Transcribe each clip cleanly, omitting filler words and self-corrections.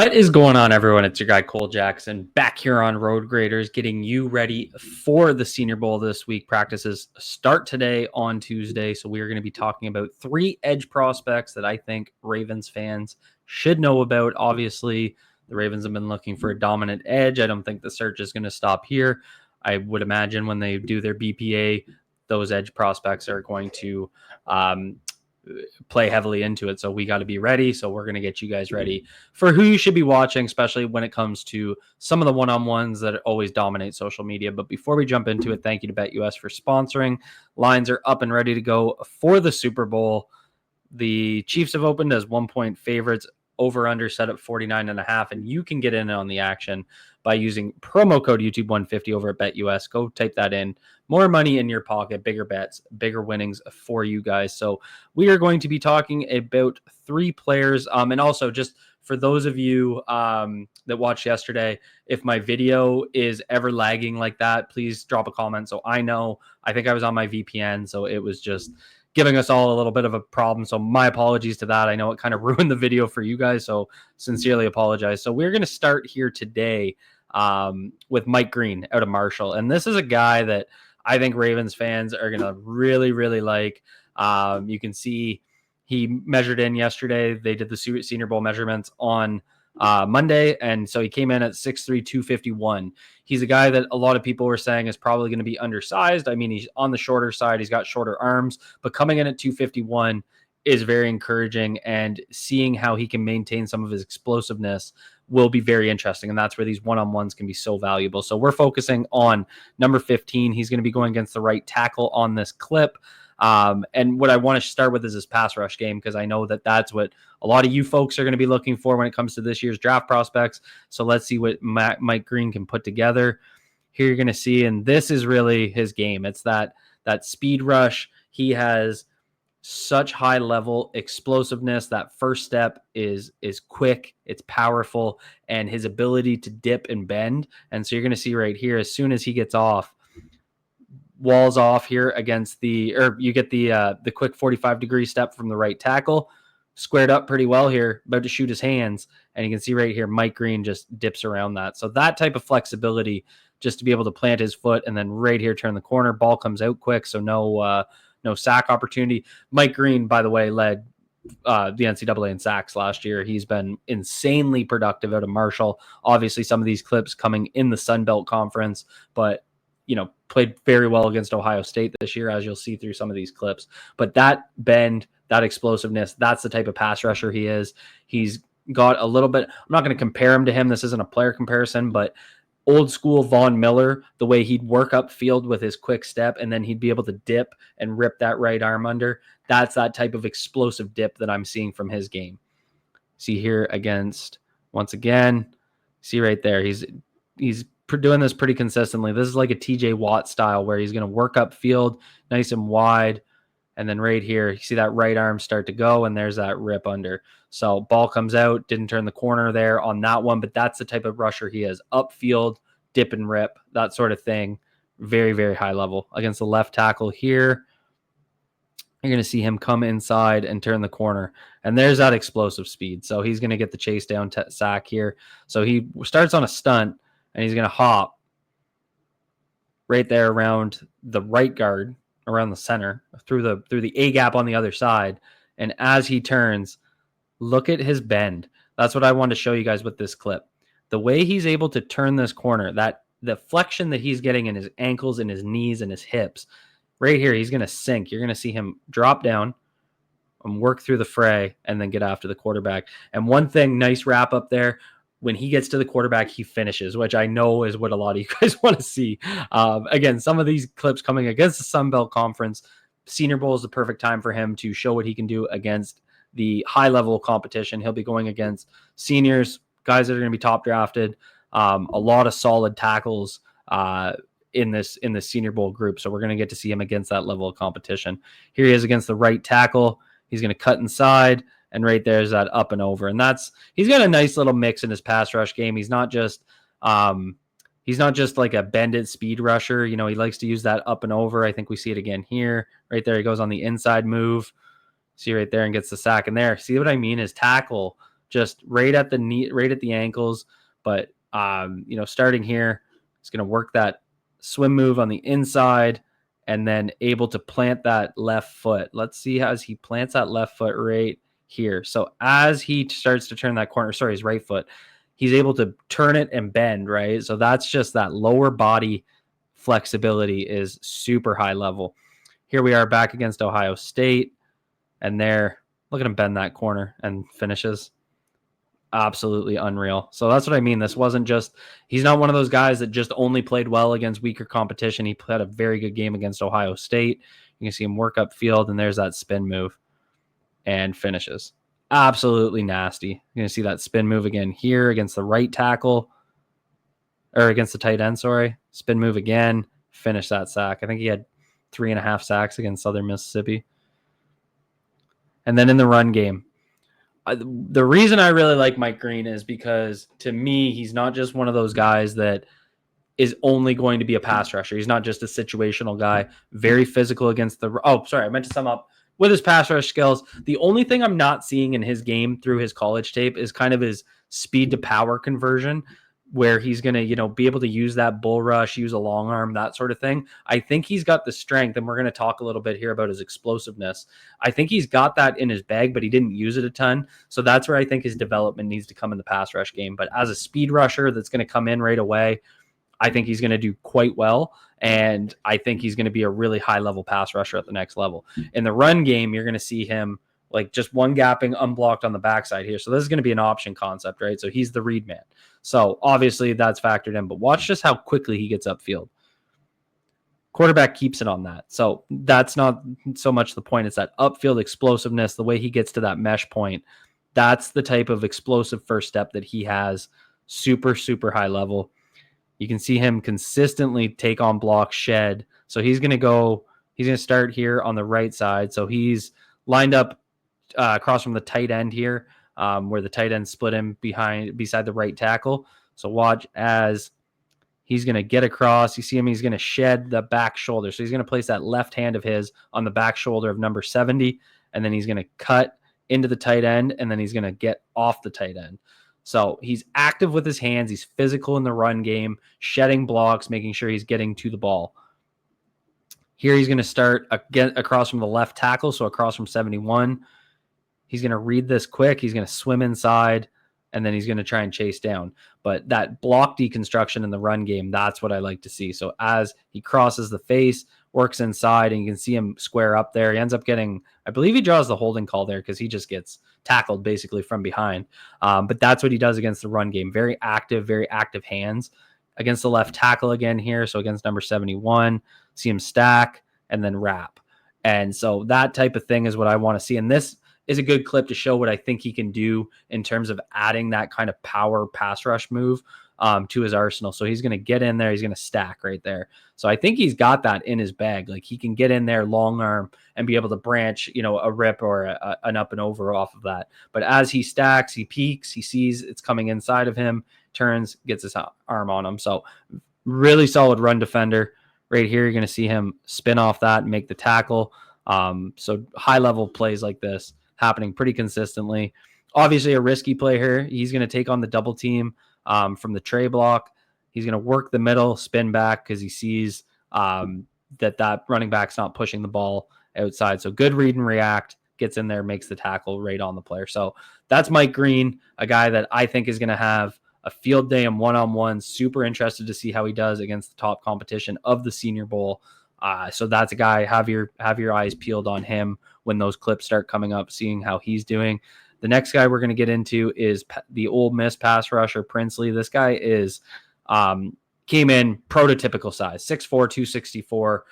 What is going on, everyone? It's your guy Cole Jackson back here on Road Graders, getting you ready for the Senior Bowl this week. Practices start today on Tuesday, so we are going to be talking about 3 edge prospects that I think Ravens fans should know about. Obviously, the Ravens have been looking for a dominant edge. I don't think the search is going to stop here. I would imagine when they do their BPA, those edge prospects are going to play heavily into it. So we got to be ready. So we're going to get you guys ready for who you should be watching, especially when it comes to some of the one-on-ones that always dominate social media. But before we jump into it, thank you to BetUS for sponsoring. Lines are up and ready to go for the Super Bowl. The Chiefs have opened as 1-point favorites, over under set at 49.5, and you can get in on the action by using promo code YouTube150 over at BetUS. Go type that in. More money in your pocket, bigger bets, bigger winnings for you guys. So we are going to be talking about 3 players. And also just for those of you that watched yesterday, if my video is ever lagging like that, please drop a comment so I know. I think I was on my VPN, so it was just giving us all a little bit of a problem. So my apologies to that. I know it kind of ruined the video for you guys, so sincerely apologize. So we're going to start here today with Mike Green out of Marshall. And this is a guy that I think Ravens fans are going to really, really like. You can see he measured in yesterday. They did the Senior Bowl measurements on Monday, and so he came in at 6'3", 251. He's a guy that a lot of people were saying is probably going to be undersized. I mean, he's on the shorter side. He's got shorter arms, but coming in at 251 is very encouraging, and seeing how he can maintain some of his explosiveness will be very interesting, and that's where these one-on-ones can be so valuable. So we're focusing on number 15. He's going to be going against the right tackle on this clip. And what I want to start with is his pass rush game, because I know that that's what a lot of you folks are going to be looking for when it comes to this year's draft prospects. So let's see what Mike Green can put together. Here you're going to see, and this is really his game. It's that speed rush. He has such high level explosiveness. That first step is quick, it's powerful, and his ability to dip and bend. And so you're going to see right here, as soon as he gets off, walls off here against you get the quick 45-degree step from the right tackle, squared up pretty well here, about to shoot his hands, and you can see right here Mike Green just dips around that. So that type of flexibility, just to be able to plant his foot and then right here turn the corner, ball comes out quick, so no sack opportunity. Mike Green, by the way, led the NCAA in sacks last year. He's been insanely productive out of Marshall. Obviously, some of these clips coming in the Sun Belt Conference, but played very well against Ohio State this year, as you'll see through some of these clips. But that bend, that explosiveness, that's the type of pass rusher he is. He's got a little bit, I'm not going to compare him to him. This isn't a player comparison, but old school Von Miller, the way he'd work upfield with his quick step, and then he'd be able to dip and rip that right arm under. That's that type of explosive dip that I'm seeing from his game. See here against, once again, see right there, he's doing this pretty consistently. This is like a TJ Watt style, where he's going to work upfield nice and wide. And then right here, you see that right arm start to go, and there's that rip under. So ball comes out, didn't turn the corner there on that one, but that's the type of rusher he is. Upfield, dip and rip, that sort of thing. Very, very high level. Against the left tackle here, you're going to see him come inside and turn the corner. And there's that explosive speed. So he's going to get the chase down sack here. So he starts on a stunt, and he's going to hop right there around the right guard, around the center, through the A gap on the other side. And as he turns, look at his bend. That's what I wanted to show you guys with this clip. The way he's able to turn this corner, that the flexion that he's getting in his ankles and his knees and his hips, right here, he's going to sink. You're going to see him drop down and work through the fray and then get after the quarterback. And one thing, nice wrap up there, when he gets to the quarterback, he finishes, which I know is what a lot of you guys want to see. Again, some of these clips coming against the Sun Belt Conference, Senior Bowl is the perfect time for him to show what he can do against the high-level competition. He'll be going against seniors, guys that are going to be top drafted, a lot of solid tackles in this Senior Bowl group. So we're going to get to see him against that level of competition. Here he is against the right tackle. He's going to cut inside. And right there's that up and over. And he's got a nice little mix in his pass rush game. He's not just like a bended speed rusher. He likes to use that up and over. I think we see it again here. Right there, he goes on the inside move. See right there and gets the sack in there. See what I mean? His tackle just right at the knee, right at the ankles. But starting here, he's going to work that swim move on the inside and then able to plant that left foot. Let's see how he plants that left foot right here. So as he starts to turn that corner, sorry, his right foot, he's able to turn it and bend, right? So that's just that lower body flexibility is super high level. Here we are back against Ohio State, and there, look at him bend that corner and finishes. Absolutely unreal. So that's what I mean. This wasn't just, he's not one of those guys that just only played well against weaker competition. He had a very good game against Ohio State. You can see him work up field, and there's that spin move and finishes. Absolutely nasty. You're going to see that spin move again here against the right tackle, or against the tight end, sorry. Spin move again, finish that sack. I think he had 3.5 sacks against Southern Mississippi. And then in the run game, the reason I really like Mike Green is because, to me, he's not just one of those guys that is only going to be a pass rusher. He's not just a situational guy. Very physical against the... Oh, sorry, I meant to sum up with his pass rush skills. The only thing I'm not seeing in his game through his college tape is kind of his speed to power conversion, where he's going to, be able to use that bull rush, use a long arm, that sort of thing. I think he's got the strength, and we're going to talk a little bit here about his explosiveness. I think he's got that in his bag, but he didn't use it a ton. So that's where I think his development needs to come in the pass rush game. But as a speed rusher that's going to come in right away, I think he's going to do quite well. And I think he's going to be a really high-level pass rusher at the next level. In the run game, you're going to see him like just one gapping unblocked on the backside here. So this is going to be an option concept, right? So he's the read man. So obviously that's factored in, but watch just how quickly he gets upfield. Quarterback keeps it on that. So that's not so much the point. It's that upfield explosiveness, the way he gets to that mesh point. That's the type of explosive first step that he has. Super, super high level. You can see him consistently take on block, shed. So he's going to start here on the right side. So he's lined up across from the tight end here, where the tight end split him beside the right tackle. So watch as he's going to get across. You see him, he's going to shed the back shoulder. So he's going to place that left hand of his on the back shoulder of number 70, and then he's going to cut into the tight end, and then he's going to get off the tight end. So he's active with his hands. He's physical in the run game, shedding blocks, making sure he's getting to the ball. Here he's going to start again across from the left tackle, so across from 71. He's going to read this quick. He's going to swim inside, and then he's going to try and chase down. But that block deconstruction in the run game, that's what I like to see. So as he crosses the face, works inside, and you can see him square up there. He ends up getting, I believe he draws the holding call there because he just gets tackled basically from behind. But that's what he does against the run game. Very active hands. Against the left tackle again here, so against number 71, see him stack and then wrap. And so that type of thing is what I want to see. And this is a good clip to show what I think he can do in terms of adding that kind of power pass rush move to his arsenal. So he's going to get in there. He's going to stack right there. So I think he's got that in his bag. Like he can get in there long arm and be able to branch, a rip or an up and over off of that. But as he stacks, he peeks, he sees it's coming inside of him, turns, gets his arm on him. So really solid run defender. Right here, you're going to see him spin off that and make the tackle. So high level plays like this happening pretty consistently. Obviously a risky play here. He's going to take on the double team from the tray block. He's going to work the middle, spin back because he sees that running back's not pushing the ball outside. So good read and react, gets in there, makes the tackle right on the player. So that's Mike Green, a guy that I think is going to have a field day in one-on-one. Super interested to see how he does against the top competition of the Senior Bowl. So that's a guy, have your eyes peeled on him when those clips start coming up, seeing how he's doing. The next guy we're going to get into is the Ole Miss pass rusher, Princ Ley. This guy came in prototypical size, 6'4", 264,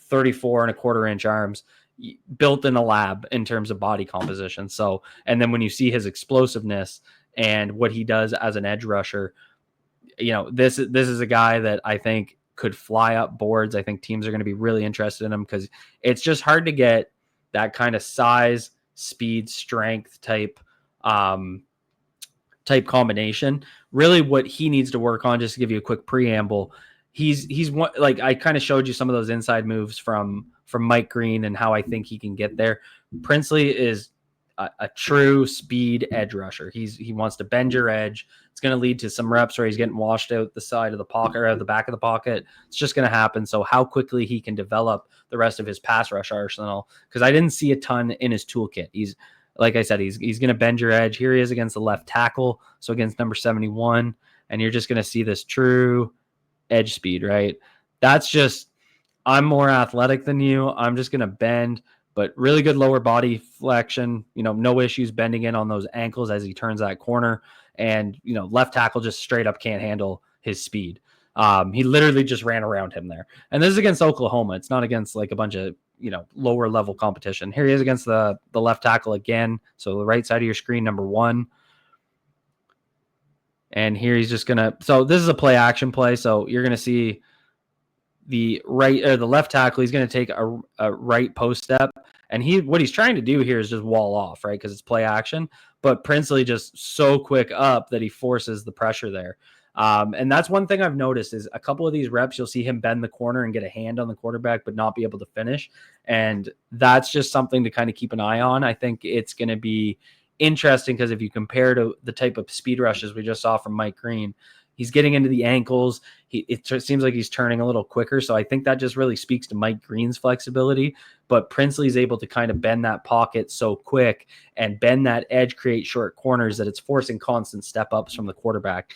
34.25-inch arms, built in a lab in terms of body composition. So, and then when you see his explosiveness and what he does as an edge rusher, this is a guy that I think could fly up boards. I think teams are going to be really interested in him because it's just hard to get that kind of size, speed, strength type combination. Really what he needs to work on, just to give you a quick preamble, he's one, like I kind of showed you some of those inside moves from Mike Green and how I think he can get there. Princ Ley is a true speed edge rusher. He wants to bend your edge. It's going to lead to some reps where he's getting washed out the side of the pocket or out the back of the pocket. It's just going to happen. So how quickly he can develop the rest of his pass rush arsenal, because I didn't see a ton in his toolkit. He's, like I said, he's going to bend your edge. Here he is against the left tackle, so against number 71, and you're just going to see this true edge speed, right? That's just, I'm more athletic than you. I'm just going to bend, but really good lower body flexion, no issues bending in on those ankles as he turns that corner. And, left tackle just straight up can't handle his speed. He literally just ran around him there. And this is against Oklahoma. It's not against like a bunch of, lower level competition. Here he is against the left tackle again. So the right side of your screen, number 1. And here he's just going to, so this is a play action play. So you're going to see the right or the left tackle. He's going to take a right post step. And what he's trying to do here is just wall off, right? Because it's play action. But Princ Ley just so quick up that he forces the pressure there. And that's one thing I've noticed is a couple of these reps, you'll see him bend the corner and get a hand on the quarterback, but not be able to finish. And that's just something to kind of keep an eye on. I think it's going to be interesting because if you compare to the type of speed rushes we just saw from Mike Green, he's getting into the ankles. It seems like he's turning a little quicker. So I think that just really speaks to Mike Green's flexibility. But Princ Ley's able to kind of bend that pocket so quick and bend that edge, create short corners that it's forcing constant step ups from the quarterback,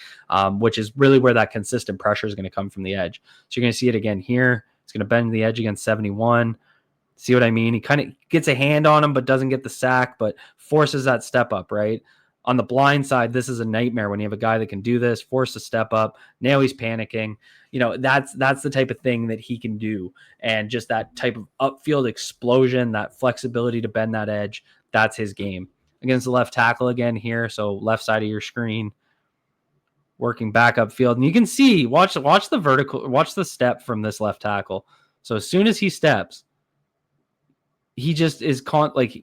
which is really where that consistent pressure is going to come from the edge. So you're going to see it again here. It's going to bend the edge against 71. See what I mean? He kind of gets a hand on him, but doesn't get the sack, but forces that step up, right? On the blind side, this is a nightmare when you have a guy that can do this, force a step up. Now he's panicking. That's the type of thing that he can do. And just that type of upfield explosion, that flexibility to bend that edge, that's his game. Against the left tackle again here, so left side of your screen, working back upfield. And you can see, watch the vertical, watch the step from this left tackle. So as soon as he steps, he just is to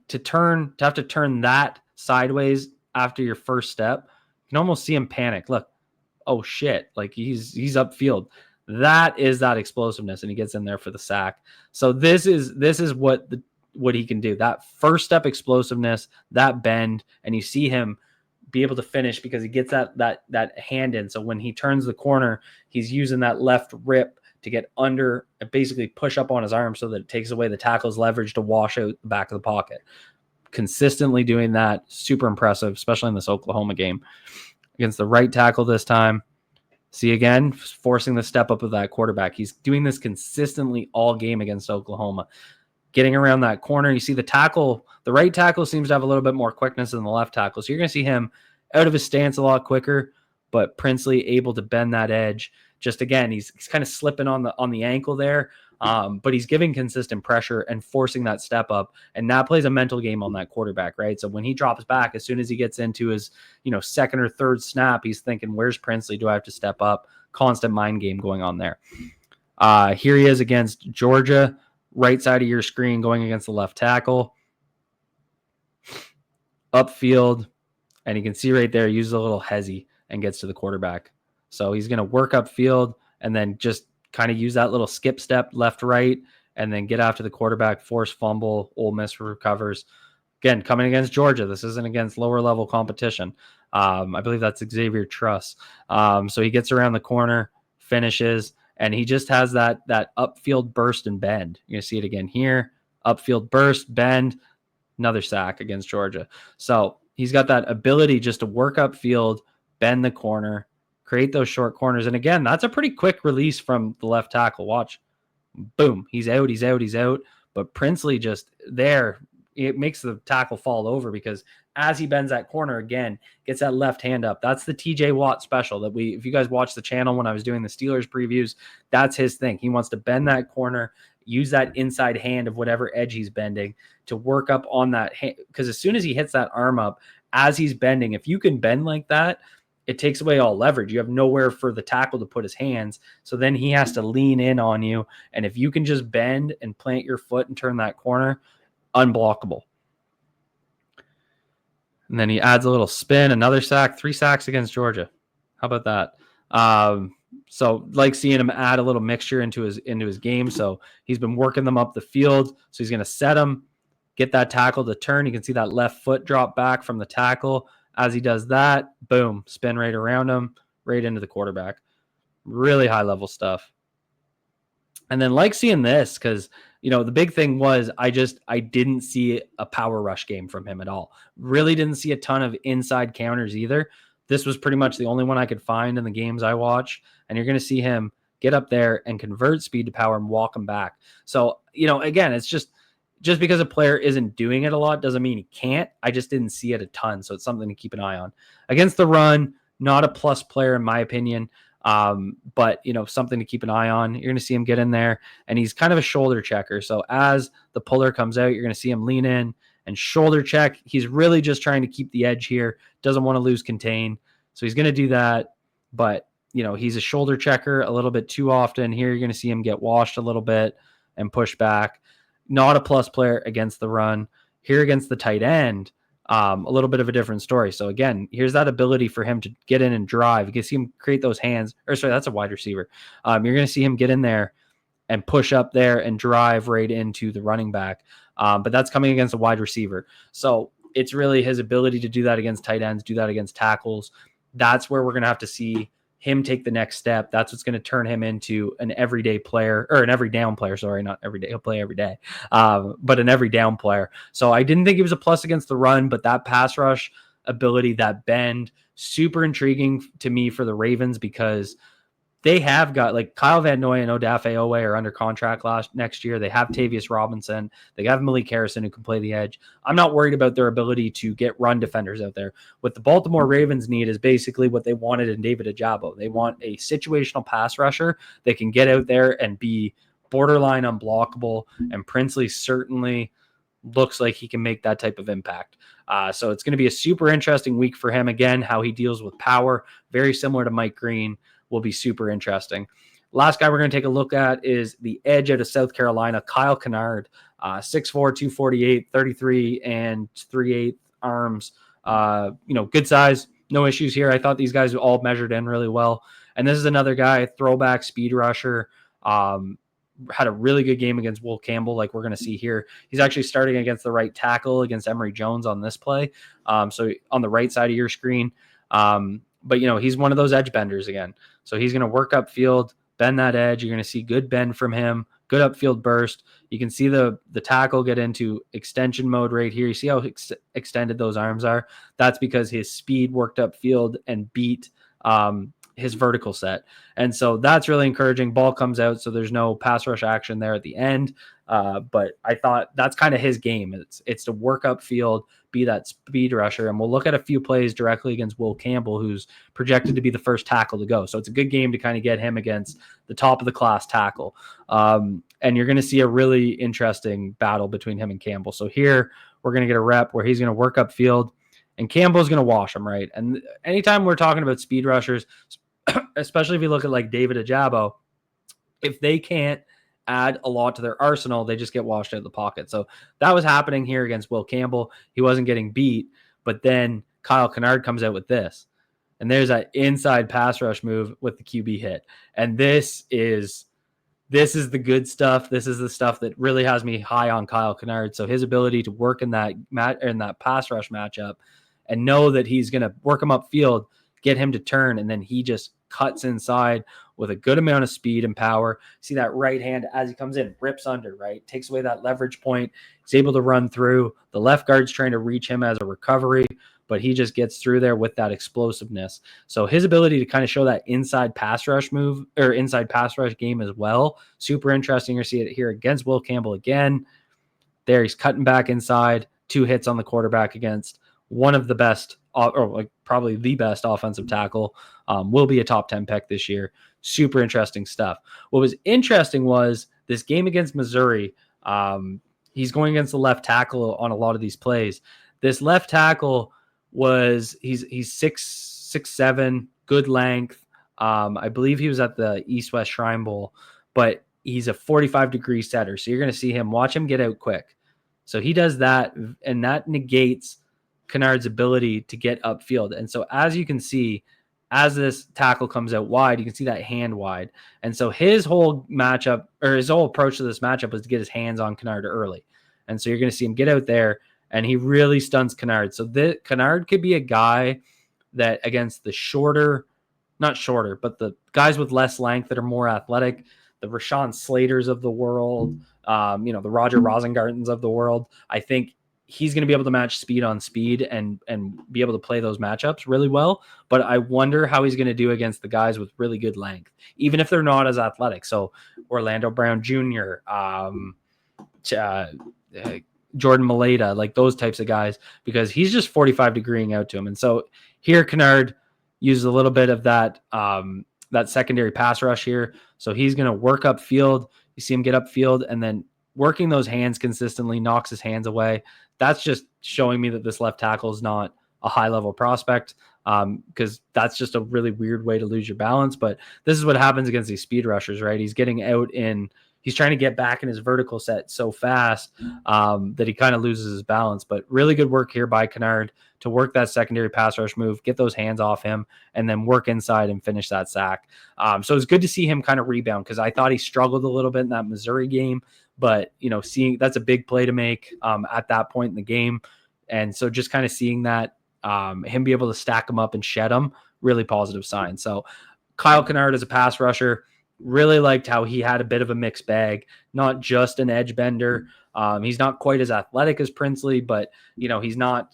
have to turn that sideways after your first step. You can almost see him panic. Look, oh shit, like he's upfield. That is that explosiveness, and he gets in there for the sack. So this is what he can do. That first step explosiveness, that bend, and you see him be able to finish because he gets that hand in. So when he turns the corner, he's using that left rip to get under and basically push up on his arm so that it takes away the tackle's leverage to wash out the back of the pocket. Consistently doing that, super impressive, especially in this Oklahoma game. Against the right tackle this time. See again, forcing the step up of that quarterback. He's doing this consistently all game against Oklahoma. Getting around that corner, you see the right tackle seems to have a little bit more quickness than the left tackle. So you're going to see him out of his stance a lot quicker, but Princ Ley able to bend that edge. Just again, he's kind of slipping on the ankle there, but he's giving consistent pressure and forcing that step up, and that plays a mental game on that quarterback, right? So when he drops back, as soon as he gets into his second or third snap, he's thinking, "Where's Princ Ley? Do I have to step up?" Constant mind game going on there. Here he is against Georgia, right side of your screen, going against the left tackle, upfield, and you can see right there, uses a little hezzy and gets to the quarterback. So he's going to work upfield and then just kind of use that little skip step left, right, and then get after the quarterback, force fumble. Ole Miss recovers. Again, coming against Georgia. This isn't against lower level competition. I believe that's Xavier Truss. So he gets around the corner, finishes, and he just has that upfield burst and bend. You're going to see it again here. Upfield burst, bend, another sack against Georgia. So he's got that ability just to work upfield, bend the corner, create those short corners. And again, that's a pretty quick release from the left tackle. Watch. Boom. He's out. But Princ Ley just there, it makes the tackle fall over because as he bends that corner again, gets that left hand up. That's the TJ Watt special that if you guys watch the channel when I was doing the Steelers previews, that's his thing. He wants to bend that corner, use that inside hand of whatever edge he's bending to work up on that hand. Because as soon as he hits that arm up, as he's bending, if you can bend like that, it takes away all leverage. You have nowhere for the tackle to put his hands. So then he has to lean in on you. And if you can just bend and plant your foot and turn that corner, unblockable. And then he adds a little spin, another sack, 3 sacks against Georgia. How about that? So like seeing him add a little mixture into his game. So he's been working them up the field. So he's going to set them, get that tackle to turn. You can see that left foot drop back from the tackle. As he does that, boom, spin right around him, right into the quarterback. Really high level stuff. And then like seeing this, because the big thing was I didn't see a power rush game from him at all. Really didn't see a ton of inside counters either. This was pretty much the only one I could find in the games I watched. And you're going to see him get up there and convert speed to power and walk him back. So, again, it's just because a player isn't doing it a lot doesn't mean he can't. I just didn't see it a ton. So it's something to keep an eye on. Against the run, not a plus player in my opinion. But something to keep an eye on. You're going to see him get in there, and he's kind of a shoulder checker. So as the puller comes out, you're going to see him lean in and shoulder check. He's really just trying to keep the edge here. Doesn't want to lose contain. So he's going to do that. But, he's a shoulder checker a little bit too often. Here you're going to see him get washed a little bit and push back. Not a plus player against the run. Here against the tight end, a little bit of a different story. So again, here's that ability for him to get in and drive. You can see him create those hands. Or sorry, that's a wide receiver. You're going to see him get in there and push up there and drive right into the running back. But that's coming against a wide receiver. So it's really his ability to do that against tight ends, do that against tackles. That's where we're going to have to see him take the next step. That's what's going to turn him into an everyday player, or an every down player. Sorry, not every day. He'll play every day, but an every down player. So I didn't think he was a plus against the run, but that pass rush ability, that bend, super intriguing to me for the Ravens, because they have got like Kyle Van Noy and Odafe Owe are under contract next year. They have Tavius Robinson. They have Malik Harrison who can play the edge. I'm not worried about their ability to get run defenders out there. What the Baltimore Ravens need is basically what they wanted in David Ojabo. They want a situational pass rusher that can get out there and be borderline unblockable. And Princ Ley certainly looks like he can make that type of impact. So it's going to be a super interesting week for him. Again, how he deals with power, very similar to Mike Green, will be super interesting. Last guy we're going to take a look at is the edge out of South Carolina, Kyle Canard, 6'4", 248, 33 and 3/8 arms. Good size, no issues here. I thought these guys all measured in really well. And this is another guy, throwback speed rusher. Had a really good game against Will Campbell, like we're going to see here. He's actually starting against the right tackle against Emory Jones on this play. So on the right side of your screen. But, he's one of those edge benders again. So he's going to work upfield, bend that edge. You're going to see good bend from him, good upfield burst. You can see the tackle get into extension mode right here. You see how extended those arms are? That's because his speed worked upfield and beat his vertical set. And so that's really encouraging. Ball comes out, so there's no pass rush action there at the end. But I thought that's kind of his game. It's to work upfield, be that speed rusher. And we'll look at a few plays directly against Will Campbell, who's projected to be the first tackle to go. So it's a good game to kind of get him against the top of the class tackle. And you're going to see a really interesting battle between him and Campbell. So here we're going to get a rep where he's going to work upfield and Campbell's going to wash him, right? And anytime we're talking about speed rushers, especially if you look at like David Ojabo, if they can't add a lot to their arsenal, they just get washed out of the pocket. So that was happening here against Will Campbell. He wasn't getting beat, but then Kyle Canard comes out with this. And there's that inside pass rush move with the QB hit. And this is the good stuff. This is the stuff that really has me high on Kyle Canard. So his ability to work in that pass rush matchup and know that he's going to work him upfield, get him to turn, and then he just cuts inside with a good amount of speed and power. See that right hand as he comes in, rips under, right? Takes away that leverage point. He's able to run through. The left guard's trying to reach him as a recovery, but he just gets through there with that explosiveness. So his ability to kind of show that inside pass rush move or inside pass rush game as well, super interesting. You're seeing it here against Will Campbell again. There he's cutting back inside, 2 hits on the quarterback against one of the best, or like probably the best offensive tackle, will be a top 10 pick this year. Super interesting stuff. What was interesting was this game against Missouri. He's going against the left tackle on a lot of these plays. This left tackle he's 6'7", good length. I believe he was at the East-West Shrine Bowl, but he's a 45-degree setter. So you're going to see him, watch him get out quick. So he does that, and that negates Canard's ability to get upfield. And so as you can see, as this tackle comes out wide, you can see that hand wide. And so his whole matchup, or his whole approach to this matchup was to get his hands on Canard early. And so you're going to see him get out there, and he really stuns Canard. So Canard could be a guy that against the not shorter, but the guys with less length that are more athletic, the Rashawn Slaters of the world, the Roger Rosengartens of the world, I think he's going to be able to match speed on speed and be able to play those matchups really well. But I wonder how he's going to do against the guys with really good length, even if they're not as athletic. So Orlando Brown Jr., Jordan Maleta, like those types of guys, because he's just 45 degreeing out to him. And so here Canard uses a little bit of that secondary pass rush here. So he's going to work upfield. You see him get upfield and then working those hands consistently, knocks his hands away. That's just showing me that this left tackle is not a high-level prospect, because that's just a really weird way to lose your balance. But this is what happens against these speed rushers, right? He's getting out he's trying to get back in his vertical set so fast that he kind of loses his balance. But really good work here by Canard to work that secondary pass rush move, get those hands off him, and then work inside and finish that sack. So it's good to see him kind of rebound, because I thought he struggled a little bit in that Missouri game. But, seeing that's a big play to make at that point in the game. And so just kind of seeing that, him be able to stack them up and shed them, really positive sign. So Kyle Canard as a pass rusher, really liked how he had a bit of a mixed bag, not just an edge bender. He's not quite as athletic as Princ Ley, but, he's not,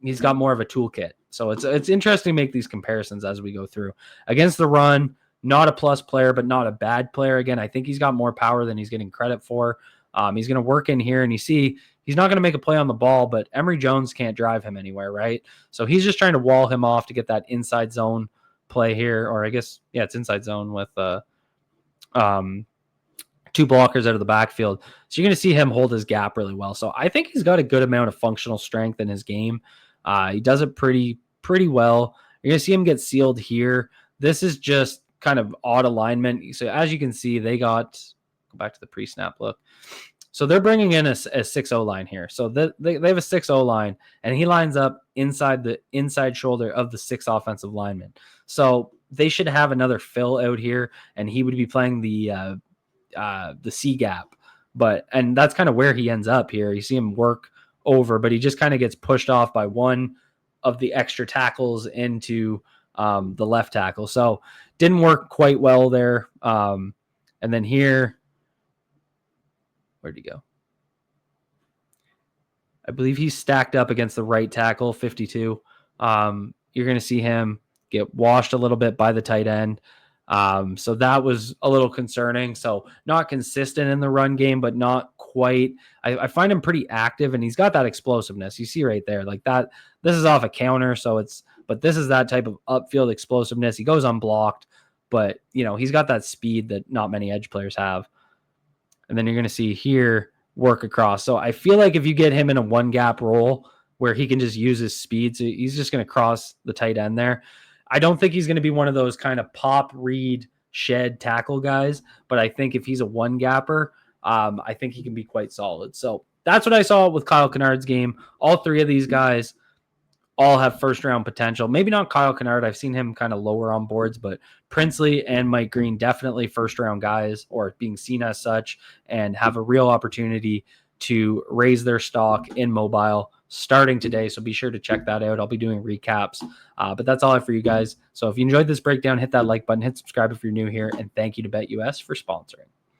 he's got more of a toolkit. So it's interesting to make these comparisons as we go through. Against the run, not a plus player, but not a bad player. Again, I think he's got more power than he's getting credit for. He's going to work in here, and you see he's not going to make a play on the ball, but Emory Jones can't drive him anywhere, right? So he's just trying to wall him off to get that inside zone play here, or I guess, yeah, it's inside zone with two blockers out of the backfield. So you're going to see him hold his gap really well. So I think he's got a good amount of functional strength in his game. He does it pretty well. You're going to see him get sealed here. This is just kind of odd alignment. So as you can see, go back to the pre-snap look. So they're bringing in a 6-0 line here. So they have a 6-0 line, and he lines up inside the inside shoulder of the 6 offensive lineman. So they should have another fill out here, and he would be playing the C gap. And that's kind of where he ends up here. You see him work over, but he just kind of gets pushed off by one of the extra tackles into the left tackle. So didn't work quite well there. And then here, where'd he go? I believe he's stacked up against the right tackle, 52. You're going to see him get washed a little bit by the tight end. So that was a little concerning. So not consistent in the run game, but not quite. I find him pretty active, and he's got that explosiveness. You see right there, like that. This is off a counter, but this is that type of upfield explosiveness. He goes unblocked, but he's got that speed that not many edge players have. And then you're going to see here work across. So I feel like if you get him in a one gap role where he can just use his speed, so he's just going to cross the tight end there. I don't think he's going to be one of those kind of pop, read, shed tackle guys, but I think if he's a one gapper, I think he can be quite solid. So that's what I saw with Kyle Canard's game. All three of these guys all have first round potential. Maybe not Kyle Canard. I've seen him kind of lower on boards, but Princ Ley and Mike Green definitely first round guys, or being seen as such, and have a real opportunity to raise their stock in mobile starting today. So be sure to check that out. I'll be doing recaps, but that's all I have for you guys. So if you enjoyed this breakdown, hit that like button, hit subscribe if you're new here, and thank you to BetUS for sponsoring.